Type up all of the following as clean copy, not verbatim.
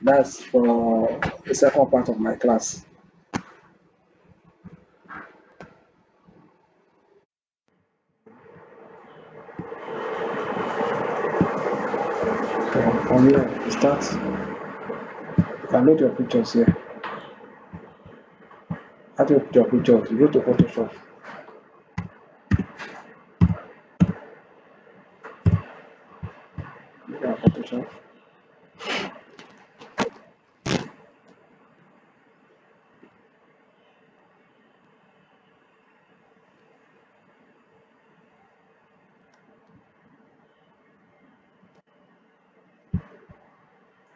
That's for the second part of my class. So from here, you start, you can load your pictures here. After you put your pictures, you go to Photoshop. Look at Photoshop.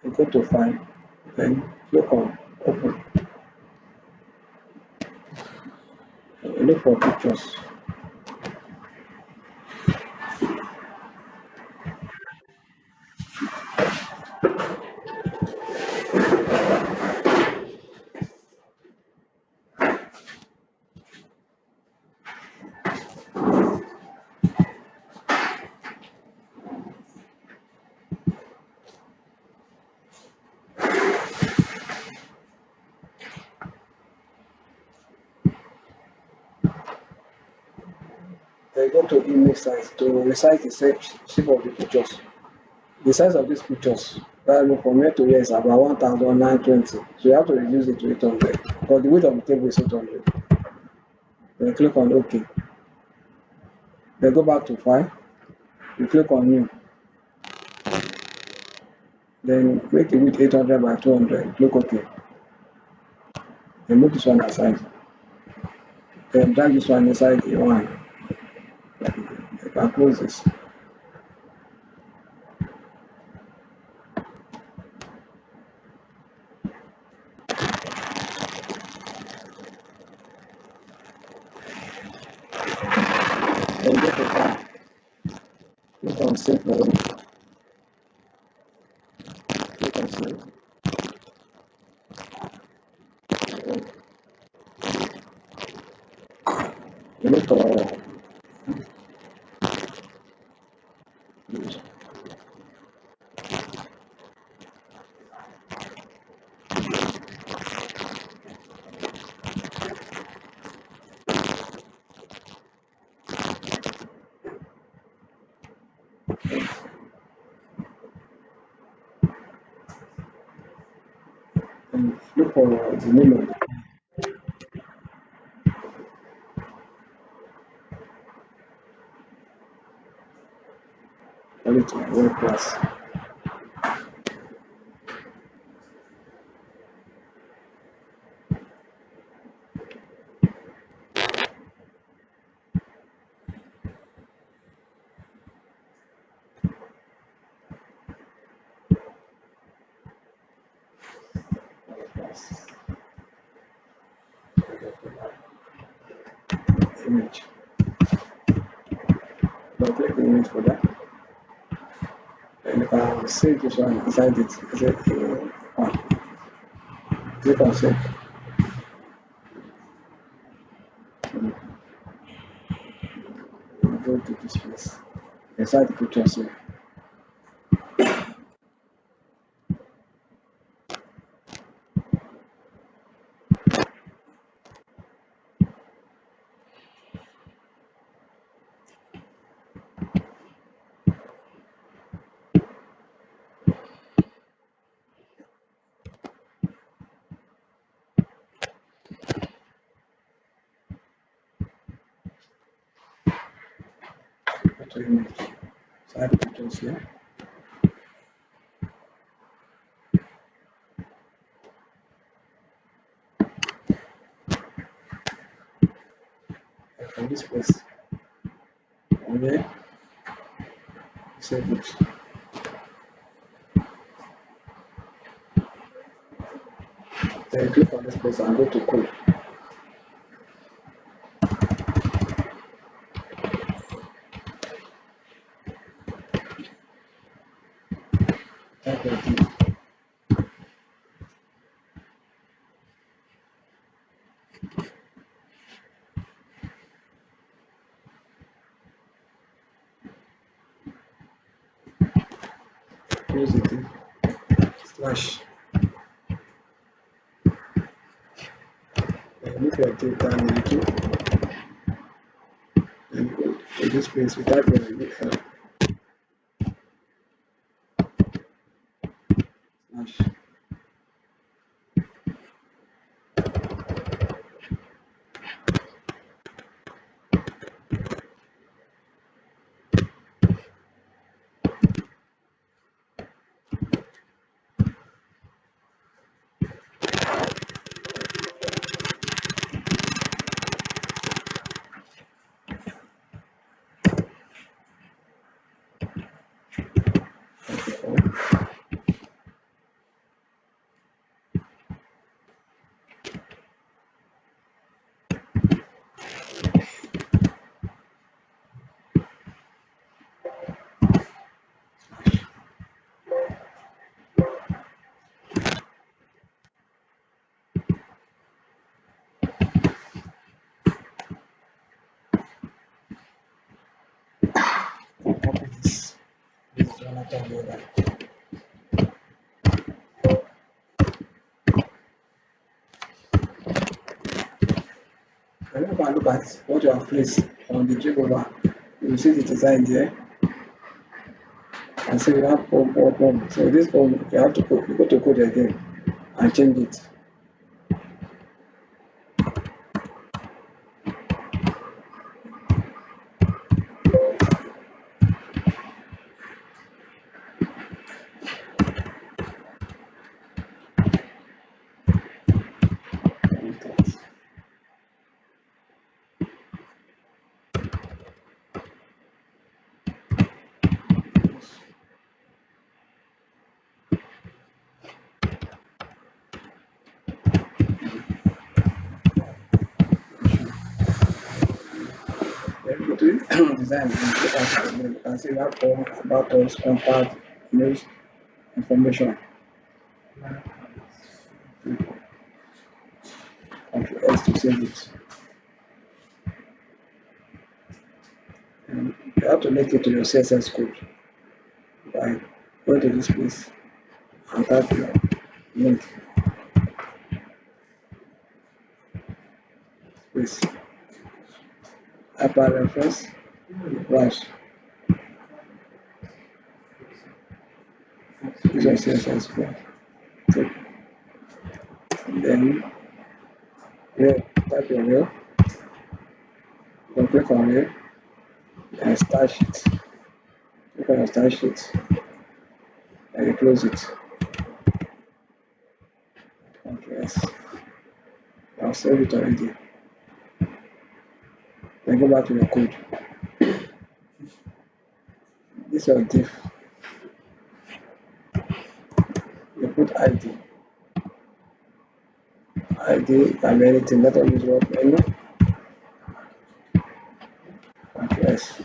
You go to File, then click on Open. You look for pictures. Then go to image size to resize the shape of the pictures. The size of these pictures, from here to here is about 1920. So you have to reduce it to 800. But the width of the table is 800. Then click on OK. Then go back to File. You click on New. Then make the width 800 by 200. Click OK. Then move this one aside. Then drag this one inside the one. You can close this. Then go to File. Click on Save. Click on Save. You need to look for the name of it web class. Image. Now click the image for that. And you can save this one inside it. Is it one? Click on save. Go to this place. Inside the pictures here. Go to image. Inside the pictures here. And from this place. And then save it. Then click on this place and go to code. Type it. Use it. Slash your data into, and go to this place, you type your URL slash. Copy this. This is one after the other. Whenever I look at what you have placed on the jiggle, you will see the design there. And so you have home. So this home, you have to go to code again and change it. Then go to design and you can see you have home, about us, contact, news, information. Control S to save it. And you have to link it to your CSS code by going to this place and type your link. Space. Hyperreference. Flash. Use your CSS code. Okay. And then here, type your mail. Then click on here and start sheet. Click on your start sheet and you close it. Control S. I'll save it already. Then go back to your code. This is your div. You put ID. ID can be anything. Let us use what menu. Control S.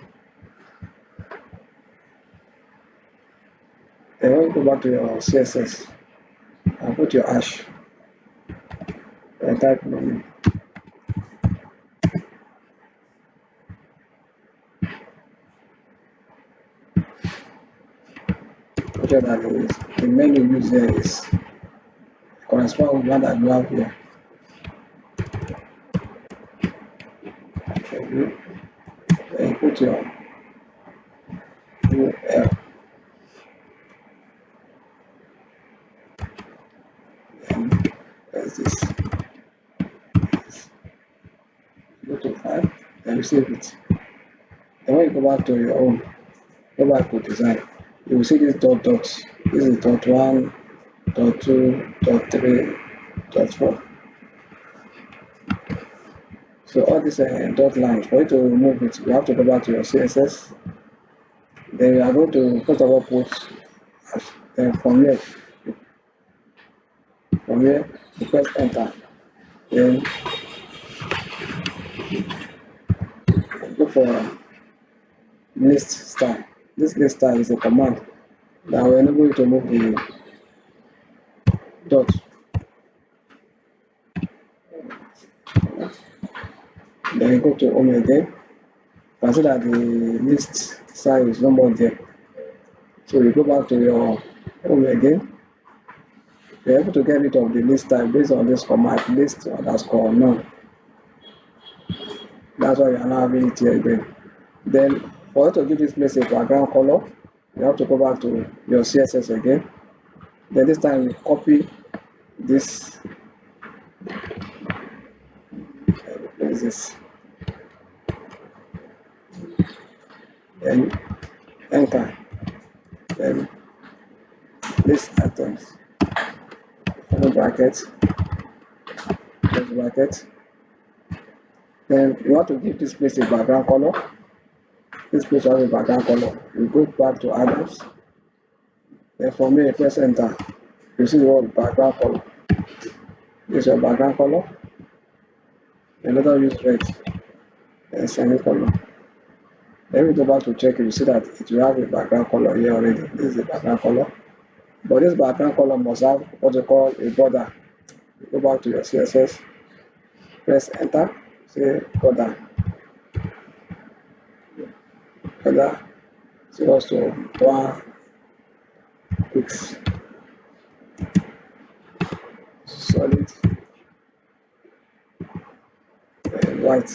Then when you go back to your CSS and put your hash. And type menu. Make sure that the menu used there is correspond with one that you have here. Okay. Then you put your URL. Then there's this. Go to file, then you save it. Then when you go back to your own, go back to design. You will see these dots. This is dot 1, dot 2, dot 3, dot 4. So all these dot lines, for you to remove it, you have to go back to your CSS. Then you are going to first of all put from here, you press enter. Then go for list style. This list style is a command that will enable you to move the dot. Then you go to home again. You can see that the list style is no more there. So you go back to your home again. You're able to get rid of the list style based on this command list underscore none. That's why you are now having it here again. Then for you to give this place a background color, you have to go back to your CSS again. Then this time you copy this, replace this, then enter. Then list items, open bracket, close bracket. Then you want to give this place a background color. This place has a background color. You go back to items. Then for me, press enter. You see the word background color. This is your background color. Then let us use red. Then semicolon. Then we go back to check it. You see that it will have a background color here already. This is the background color. But this background color must have what you call a border. You go back to your CSS. Press enter. Say border. Border. So also 1 X solid and white.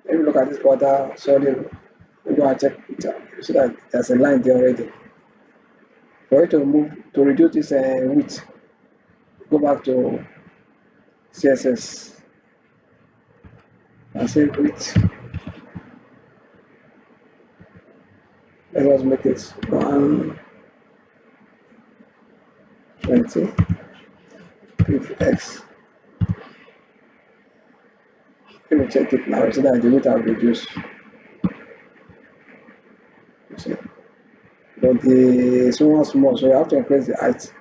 If you look at this border solid, we go and check it out. You see that there's a line there already. For you to move to reduce this width, go back to CSS and say width. Let us make it 120 px. Let me check it now. You see that the width have reduced. You see, but the small, so you have to increase the height.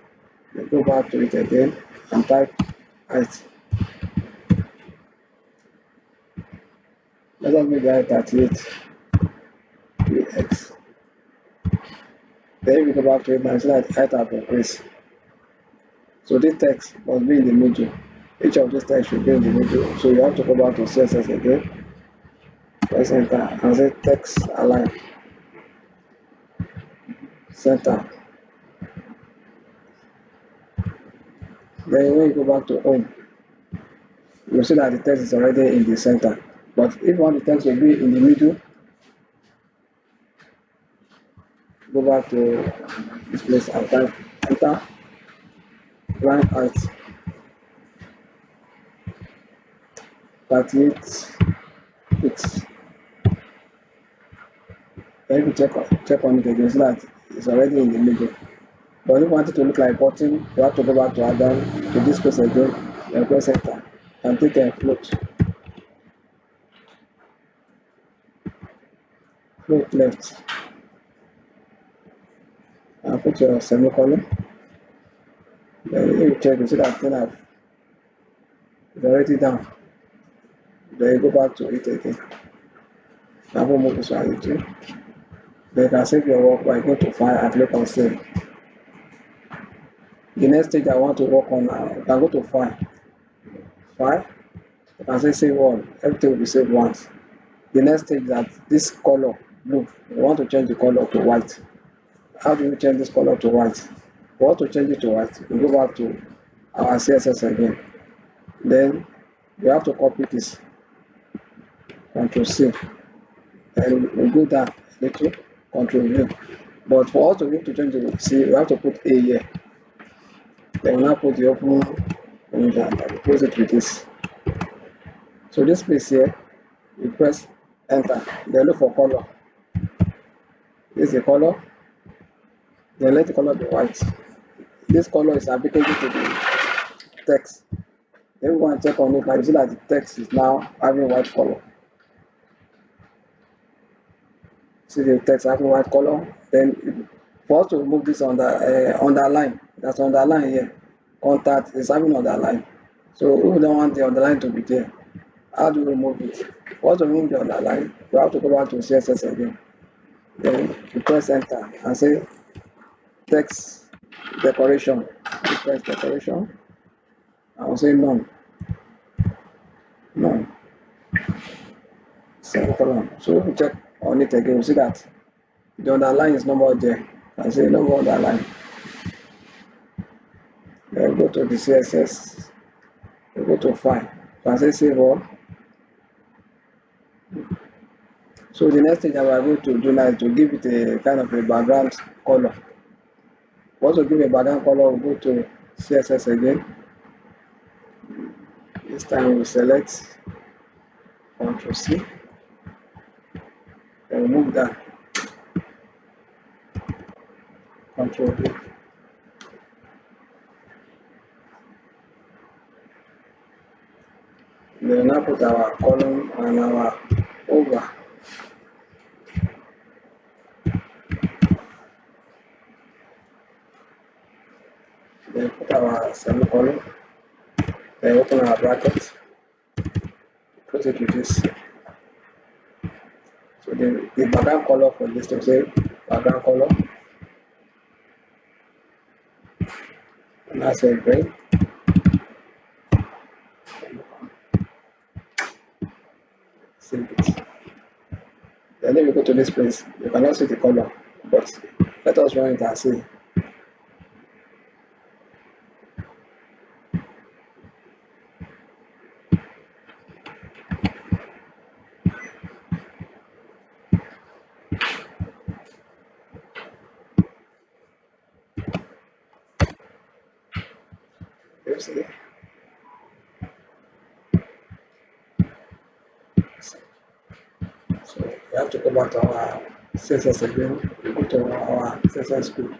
You go back to it again and type height. Let us make the height 38 px. Then we go back to it and see that the height have increased. So this text must be in the middle. Each of these text should be in the middle. So you have to go back to CSS again. Press enter and say text align. Center. Then when you go back to home, you see that the text is already in the center. But if you want the text to be in the middle, go back to this place and type enter, line height 38 pix. Then if you check on it again, so that it's already in the middle. But if you want it to look like a button, you have to go back to add-on to this place again, and press enter and take a float left and put your semicolon. Then if you check, you see that thing it's already down. Then you go back to it again. Now we'll move this one too. Then you can save your work by going to file and click on save. The next stage I want to work on now, you can go to file, you can say save all, everything will be saved once. The next stage is that this color, blue, we want to change the color to white. How do you change this color to white? We want to change it to white. We go back to our CSS again. Then we have to copy this, Ctrl C, and we go down a little, Ctrl V. But for us to be able to change the C, we have to put A here. Then we now put the open window and close it with this. So this place here, you press enter, then look for color. This is the color, then let the color be white. This color is applicable to the text. Then we go and check on it, now you see that the text is now having white color. See the text having white color. Then for us to remove this on the underline, that's underline here. Contact is having underline. So we don't want the underline to be there. How do we remove it? For us to remove the underline, we have to go back to CSS again. Then you press enter and say text decoration. You press decoration. I will say none. None. Semicolon. So if you check on it again, you see that the underline is no more there. I say no more underline. Then go to the CSS, We go to file. So I say save all. So the next thing that we are going to do now is to give it a kind of a background color. Once we give a background color, we go to CSS again. This time we select Ctrl C, then we move that, Ctrl V. Then now put our column and our over. Then put our semicolon. Then open our bracket. Close it with this. So the background color for this to say background color. And I say green. Save it. Then if you go to this place, you cannot see the color, but let us run it and see. You see? So we have to go back to our CSS again. We go to our CSS script.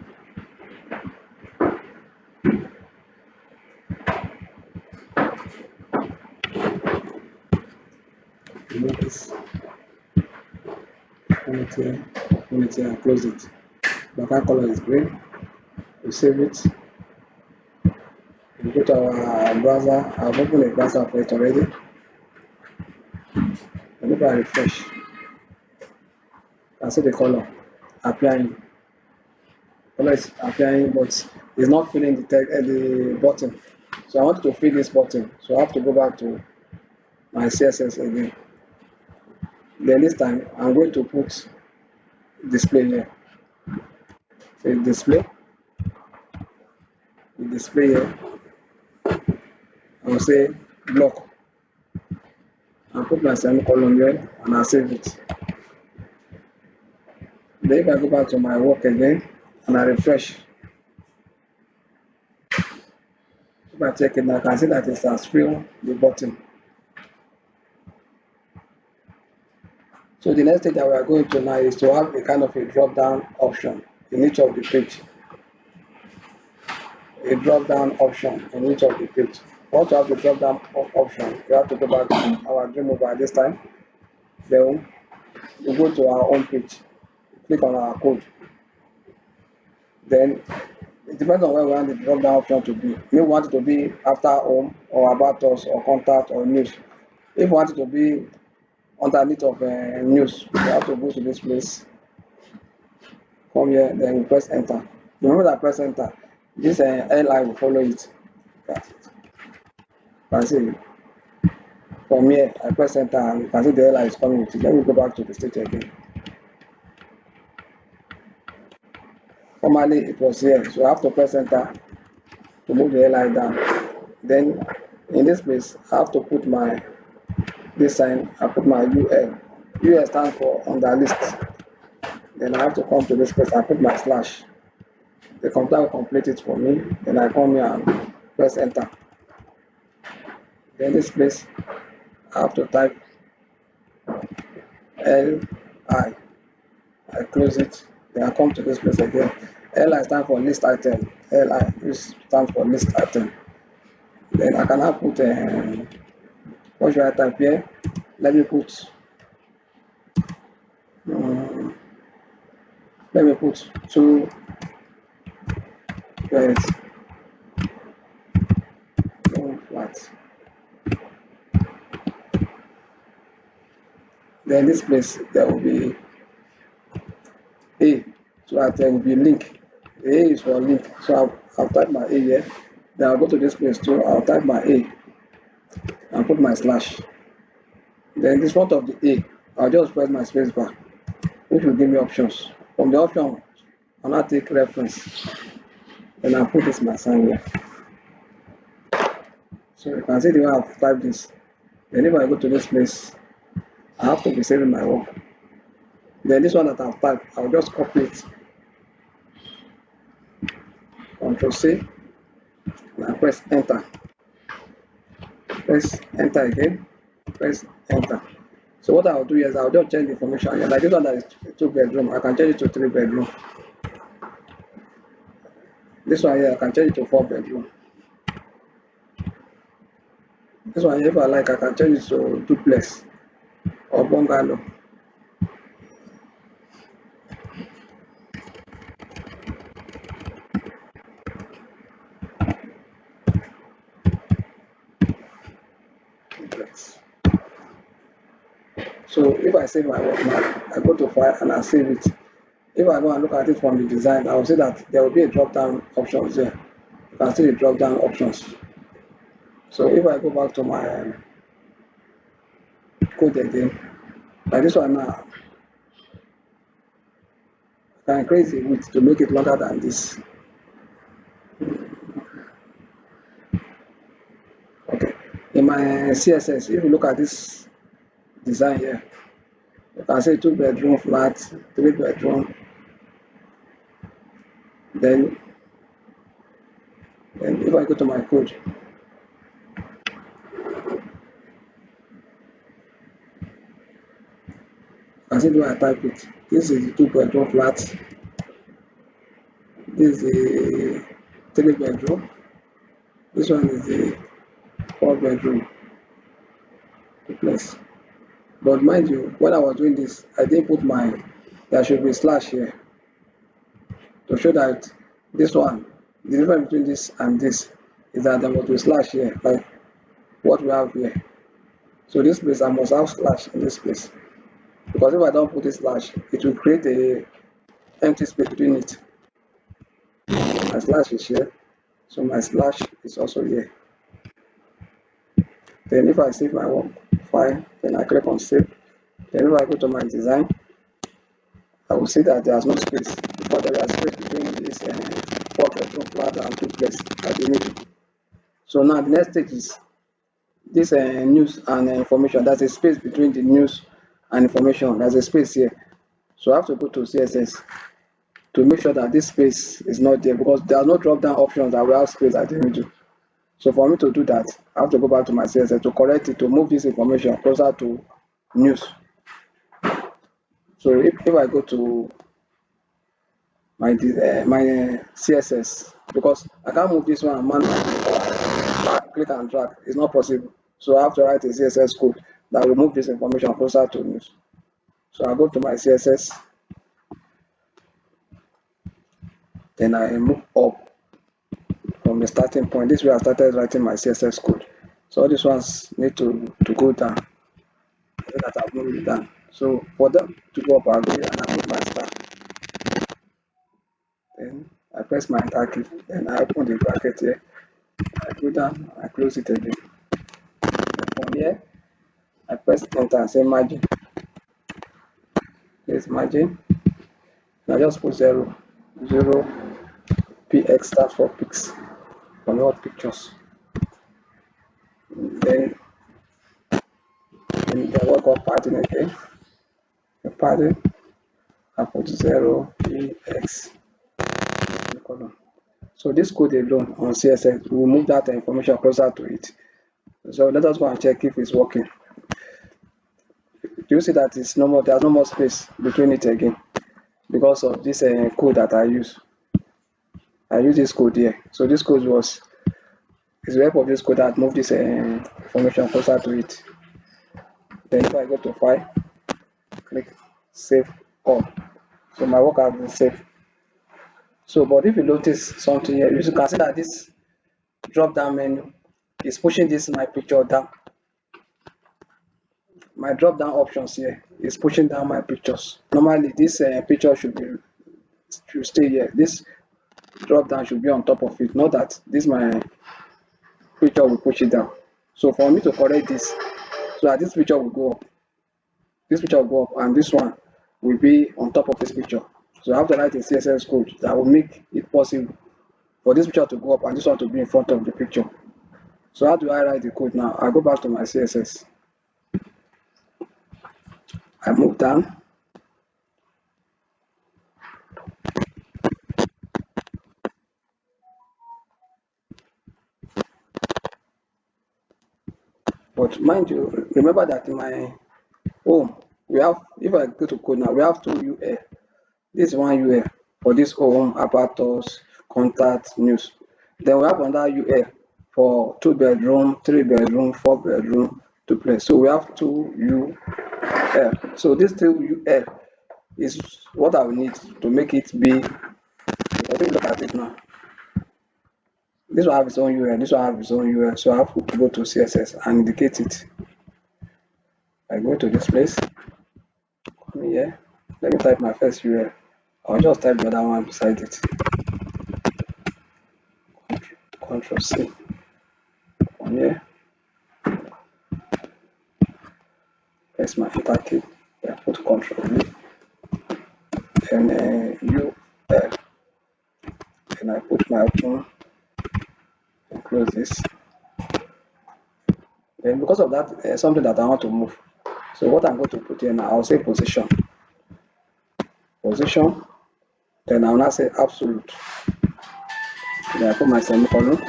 Remove this unity and close it. Background color is green. We save it. We go to our browser. I've opened a browser for it already. And if I refresh, you can see the color appearing. Color is appearing, but it's not filling the text the button. So I want to fill this button. So I have to go back to my CSS again. Then this time I'm going to put display here. So display, the display here. I will say block. I'll put my semicolon here and I'll save it. Then if I go back to my work again and I refresh, if I check it, I can see that it has filled the button. So the next thing that we are going to now is to have a kind of a drop down option in each of the page. A drop down option in each of the page. Once you have the drop down option, you have to go back to our dream over this time. Then we go to our home page, click on our code. Then it depends on where we want the drop down option to be. We want it to be after home or about us or contact or news. If we want it to be underneath of news, we have to go to this place, come here, then we press enter. Remember that press enter, this li will follow it. You can see from here, I press enter and you can see the li is coming with it. Let me go back to the stage again. Formerly it was here, so I have to press enter to move the li down. Then in this place, I have to put my this sign, I put my UL. UL stands for under list. Then I have to come to this place, I put my slash. The computer will complete it for me. Then I come here and press enter. Then this place, I have to type LI. I close it. Then I come to this place again. LI stands for list item. LI stands for list item. Then I can now put what should I type here? Let me put two pairs flat. Then this place there will be A, so that there will be link. A is for link. So I'll type my A here. Then I'll go to this place too. I'll type my A and put my slash. Then this front of the A, I'll just press my space bar, which will give me options. From the option, I'll now take reference. Then I'll put this my sign here. So you can see the way I've typed this. Then if I go to this place, I have to be saving my work. Then this one that I've typed, I'll just copy it, Control C, and I press enter. Press enter again, press enter. So what I'll do is I'll just change the information here. Like this one that is 2 bedroom, I can change it to 3 bedroom. This one here, I can change it to 4 bedroom. This one here, if I like, I can change it to duplex or bungalow. Duplex. So if I save my work now, I go to file and I save it. If I go and look at it from the design, I will see that there will be a drop down options there. You can see the drop down options. So if I go back to my code again, like this one now, I can increase the width to make it longer than this. Okay. In my CSS, if you look at this design here, you can say 2 bedroom flat, 3 bedroom. Then if I go to my code, you can see the way I type it. This is the 2 bedroom flat. This is the 3 bedroom. This one is the 4 bedroom duplex. But mind you, when I was doing this, I didn't put there should be slash here to show that this one, the difference between this and this is that there must be slash here, like what we have here. So this place, I must have slash in this place. Because if I don't put a slash, it will create a empty space between it. My slash is here, so my slash is also here. Then if I save my work file, then I click on save. Then if I go to my design, I will see that there's no space, because there is space between this 4 bedroom flat and duplex at the middle. So now the next stage is this news and information. There's a space between the news and information. There's a space here. So I have to go to CSS to make sure that this space is not there, because there are no drop down options that will have space at the middle. So for me to do that, I have to go back to my CSS to correct it, to move this information closer to news. So if I go to my CSS, because I can't move this one manually, click and drag, it's not possible. So I have to write a CSS code that will move this information closer to news. So I go to my CSS, then I move up from the starting point. This way I started writing my CSS code. So all these ones need to go down. So that I've moved it down. So for them to go up, I'll go here and I put my star. Then I press my enter key. Then I open the bracket here. I go down, I close it again. From here, I press enter and say margin. Here's margin. I just put 0. Px stands for pics. From what pictures. Then in the work of padding again. The padding, I put 0px. So this code alone on CSS will move that information closer to it. So let us go and check if it's working. Do you see that it's no more? There's no more space between it again because of this code that I use. I use this code here. So this code is the help of this code that moved this information closer to it. Then if I go to file, click save all. So my work has been saved. So, but if you notice something here, you can see that this drop down menu is pushing this my picture down. My drop down options here is pushing down my pictures. Normally this picture should stay here. This drop down should be on top of it, not that this my picture will push it down. So for me to correct this, so that this picture will go up, this picture will go up, and this one will be on top of this picture. So I have to write a CSS code that will make it possible for this picture to go up and this one to be in front of the picture. So how do I write the code now? I go back to my CSS. I move down. But mind you, remember that in my home, we have, if I go to code now, we have two UL. This is one UL for this home, apparatus, contact, news. Then we have another UL for 2 bedroom, 3 bedroom, 4 bedroom, duplex. So we have two UL. So this two UL is what I will need to make it be. I think look at it now. This will have its own UL, this will have its own UL. So I have to go to CSS and indicate it. I go to this place, come here, let me type my first UL. I'll just type the other one beside it. Control C. Come here, press my enter key. I put Control V, then UL, then I put my open and close this. Then because of that, something that I want to move. So what I'm going to put here now, I'll say position. Position, then I'll now say absolute. Then I put my semicolon.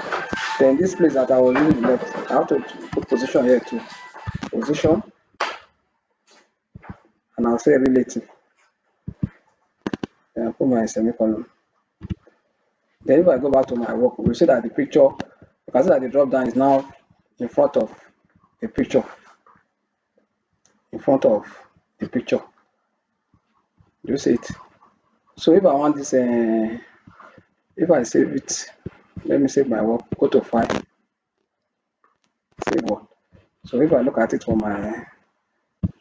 Then this place that I was using left, I have to put position here too. Position, and I'll say relative. Then I put my semicolon. Then if I go back to my work, we'll see that the picture, you can see that the drop down is now in front of the picture. In front of the picture. Do you see it? So if I want this, if I save it, let me save my work, go to file, save one. So if I look at it for my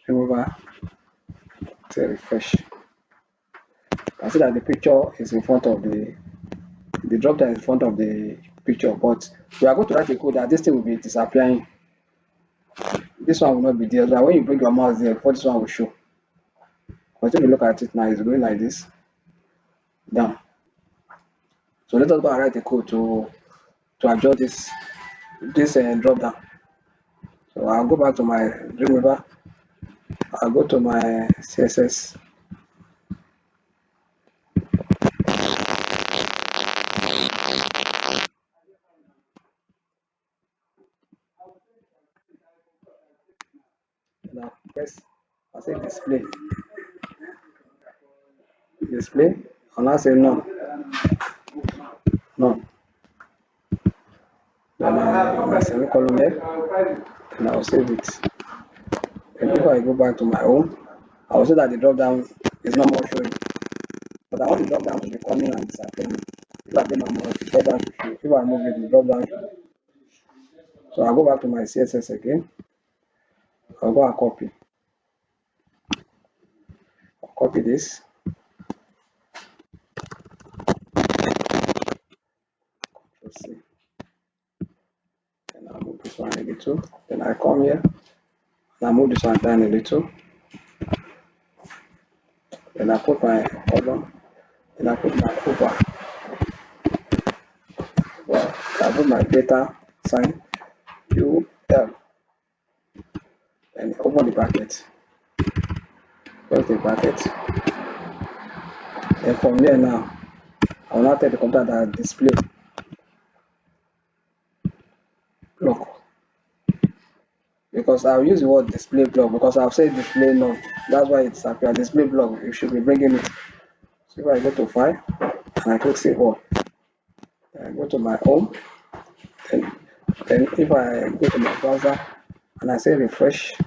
remover, say refresh, I see that the picture is in front of the drop down is in front of the picture, but we are going to write a code that this thing will be disappearing. This one will not be there. So when you bring your mouse there, before this one will show. But if you look at it now, it's going like this down. So let us go and write a code to adjust this drop down. So I'll go back to my Dreamweaver. I'll go to my CSS. Now press, I'll say display. Display. I'll now say none. None. Then my semicolon there. And I'll save it. And if I go back to my home, I'll see that the drop down is not more showing. But I want the drop down to be coming and disappearing. If I get my mouse, the drop down should show. If I remove it, the drop down should. So I'll go back to my CSS again. I'll go and copy. I'll copy this. Let's see. And I'll move this one a little. Then I come here. And I move this one down a little. Then I put my column. Then I put my over. Well, I put my data sign UL and open the bracket. Close the bracket. And from here now, I will now tell the computer that display block. Because I'll use the word display block because I've said display none. That's why it's appear display block. You should be bringing it. So if I go to file and I click save all, I go to my home. And then if I go to my browser and I say refresh, you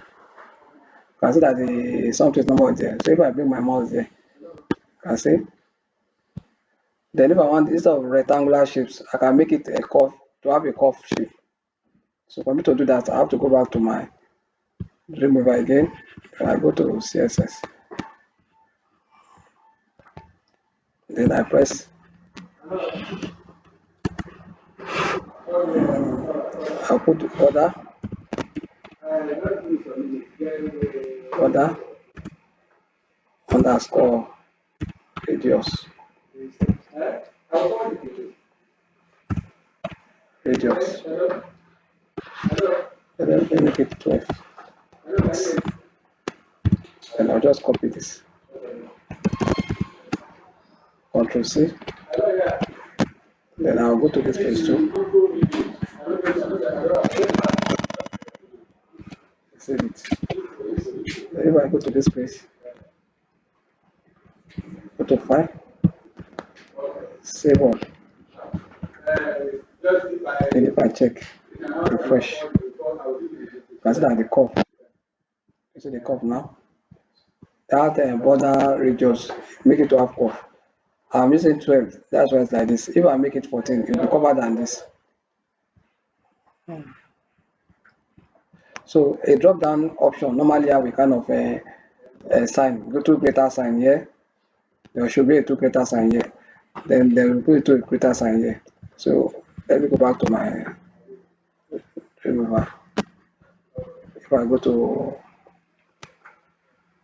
can see that the something is not there. So if I bring my mouse there, you can see. Then if I want instead of rectangular shapes, I can make it a curve to have a curved shape. So for me to do that, I have to go back to my Dreamweaver again. And I go to CSS. Then I press. I'll put order underscore radius. Radius. Let me make it 12. And I'll just copy this. Control C. Then I'll go to this page too. Save it. Then if I go to this page, go to File, Save All. Then if I check, refresh, you can see that the curve. You see the curve now? That border radius, make it to have curve. I'm using 12, that's why it's like this. If I make it 14, it will be covered than this. So a drop down option, normally have a kind of a sign, go to greater sign here. There should be a 2 greater sign here. Then there will be a greater sign here. So let me go back to my remover. If I go to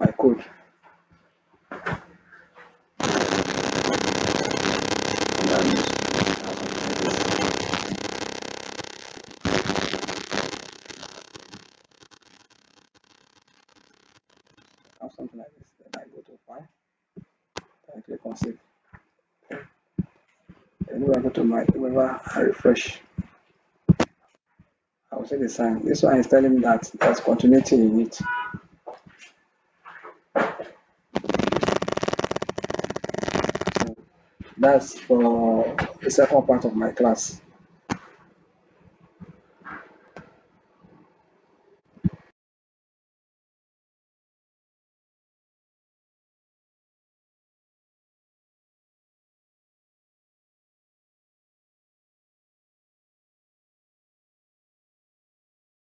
my code, have something like this. Then I go to File, I click on Save. Then if I go to my remover, I refresh. I will see the sign. This one is telling me that there's continuity in it. So that's for the second part of my class.